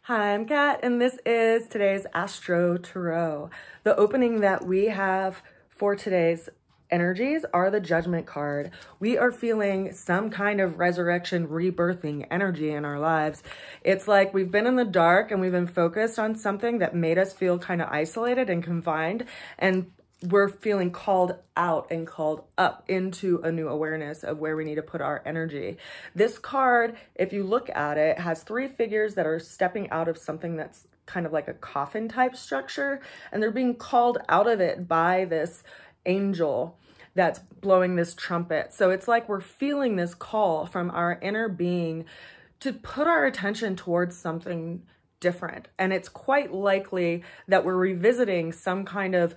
Hi, I'm Kat, and this is today's Astro Tarot. The opening that we have for today's energies are the Judgment card. We are feeling some kind of resurrection, rebirthing energy in our lives. It's like we've been in the dark and we've been focused on something that made us feel kind of isolated and confined, and we're feeling called out and called up into a new awareness of where we need to put our energy. This card, if you look at it, has three figures that are stepping out of something that's kind of like a coffin type structure, and they're being called out of it by this angel that's blowing this trumpet. So it's like we're feeling this call from our inner being to put our attention towards something different. And it's quite likely that we're revisiting some kind of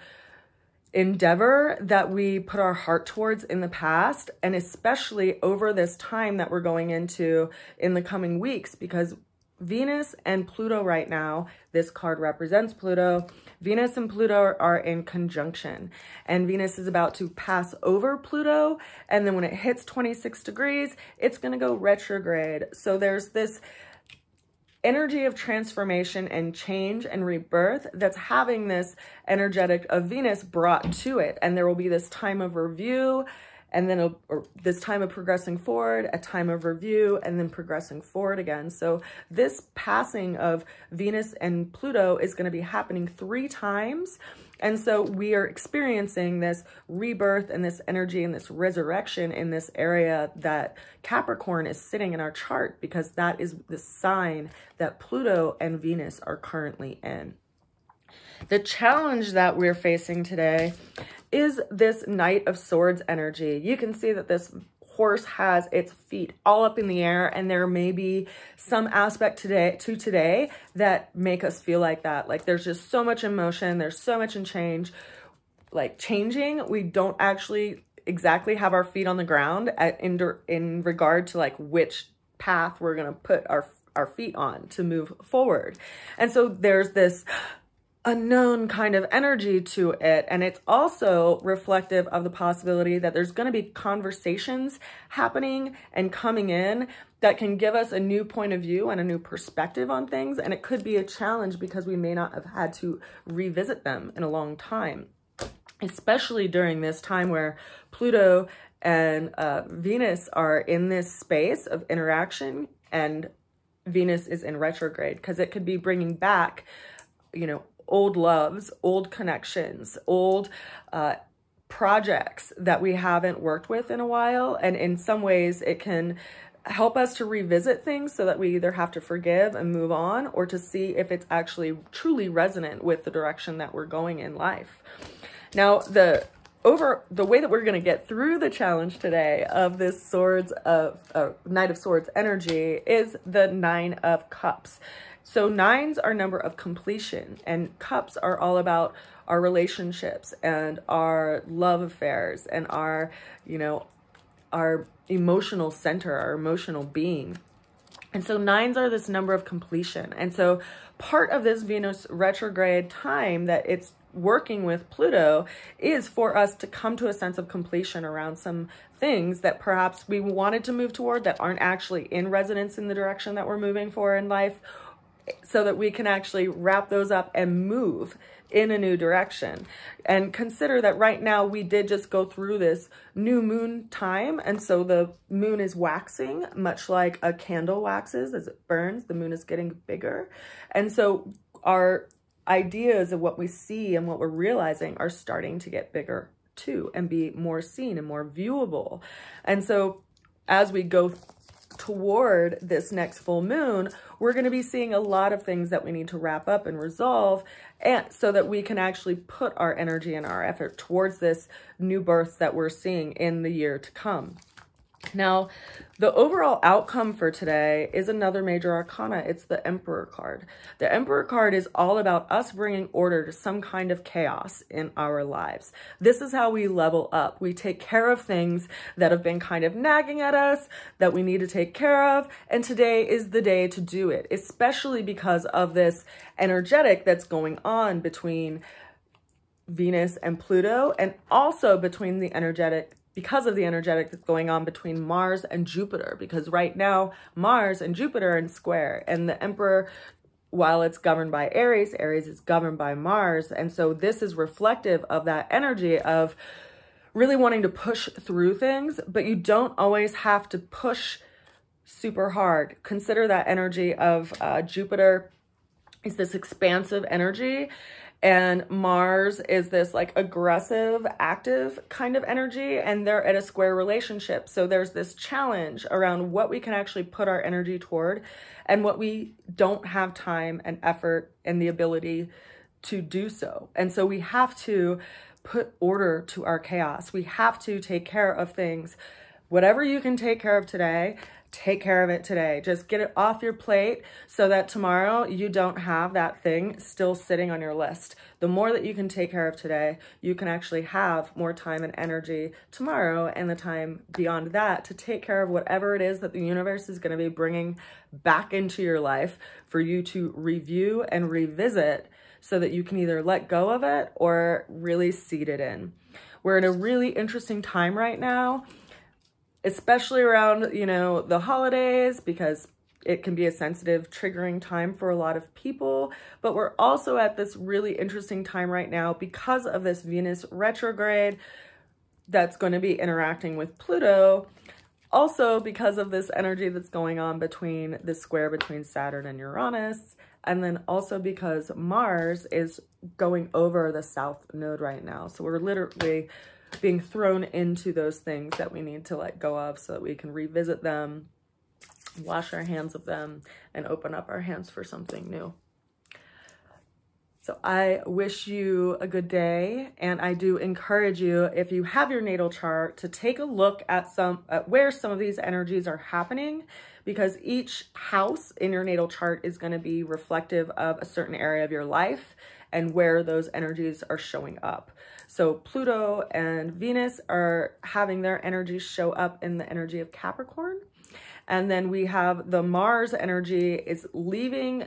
endeavor that we put our heart towards in the past, and especially over this time that we're going into in the coming weeks, because Venus and Pluto right now, this card represents Pluto. Venus and Pluto are in conjunction, and Venus is about to pass over Pluto, and then when it hits 26 degrees, it's going to go retrograde. So there's this energy of transformation and change and rebirth that's having this energetic of Venus brought to it. And there will be this time of review, and then this time of progressing forward, a time of review, and then progressing forward again. So this passing of Venus and Pluto is going to be happening 3 times. And so we are experiencing this rebirth and this energy and this resurrection in this area that Capricorn is sitting in our chart, because that is the sign that Pluto and Venus are currently in. The challenge that we're facing today is this Knight of Swords energy. You can see that this horse has its feet all up in the air, and there may be some aspect today that make us feel like that. Like there's just so much emotion, there's so much in change, like changing. We don't actually exactly have our feet on the ground in regard to like which path we're gonna put our feet on to move forward. And so there's this unknown kind of energy to it. And it's also reflective of the possibility that there's going to be conversations happening and coming in that can give us a new point of view and a new perspective on things. And it could be a challenge because we may not have had to revisit them in a long time, especially during this time where Pluto and Venus are in this space of interaction, and Venus is in retrograde, because it could be bringing back, you know, old loves, old connections, old projects that we haven't worked with in a while. And in some ways it can help us to revisit things so that we either have to forgive and move on, or to see if it's actually truly resonant with the direction that we're going in life. Now, the way that we're going to get through the challenge today of this Knight of Swords energy is the 9 of Cups. So 9s are number of completion, and cups are all about our relationships and our love affairs and our, you know, our emotional center, our emotional being. And so 9s are this number of completion. And so part of this Venus retrograde time that it's working with Pluto is for us to come to a sense of completion around some things that perhaps we wanted to move toward that aren't actually in resonance in the direction that we're moving for in life, so that we can actually wrap those up and move in a new direction. And consider that right now we did just go through this new moon time, and so the moon is waxing, much like a candle waxes as it burns. The moon is getting bigger, and so our ideas of what we see and what we're realizing are starting to get bigger too, and be more seen and more viewable. And so as we go toward this next full moon, we're going to be seeing a lot of things that we need to wrap up and resolve, and so that we can actually put our energy and our effort towards this new birth that we're seeing in the year to come. Now, the overall outcome for today is another major arcana. It's the Emperor card. The Emperor card is all about us bringing order to some kind of chaos in our lives. This is how we level up. We take care of things that have been kind of nagging at us that we need to take care of. And today is the day to do it, especially because of this energetic that's going on between Venus and Pluto, and also between the energetic because of the energetic that's going on between Mars and Jupiter, because right now Mars and Jupiter are in square, and the Emperor while it's governed by Aries, Aries is governed by Mars. And so this is reflective of that energy of really wanting to push through things, but you don't always have to push super hard. Consider that energy of Jupiter is this expansive energy, and Mars is this like aggressive, active kind of energy, and they're at a square relationship. So there's this challenge around what we can actually put our energy toward and what we don't have time and effort and the ability to do so. And so we have to put order to our chaos. We have to take care of things. Whatever you can take care of today, take care of it today. Just get it off your plate so that tomorrow you don't have that thing still sitting on your list. The more that you can take care of today, you can actually have more time and energy tomorrow and the time beyond that to take care of whatever it is that the universe is going to be bringing back into your life for you to review and revisit so that you can either let go of it or really seed it in. We're in a really interesting time right now, especially around, you know, the holidays, because it can be a sensitive, triggering time for a lot of people. But we're also at this really interesting time right now because of this Venus retrograde that's going to be interacting with Pluto. Also because of this energy that's going on between the square between Saturn and Uranus. And then also because Mars is going over the South Node right now. So we're literally being thrown into those things that we need to let go of so that we can revisit them, wash our hands of them, and open up our hands for something new. So I wish you a good day, and I do encourage you, if you have your natal chart, to take a look at where some of these energies are happening, because each house in your natal chart is going to be reflective of a certain area of your life and where those energies are showing up. So Pluto and Venus are having their energies show up in the energy of Capricorn. And then we have the Mars energy is leaving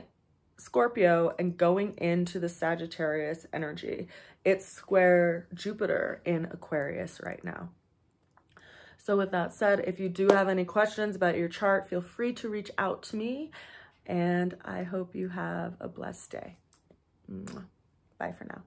Scorpio and going into the Sagittarius energy. It's square Jupiter in Aquarius right now. So with that said, if you do have any questions about your chart, feel free to reach out to me, and I hope you have a blessed day. Bye for now.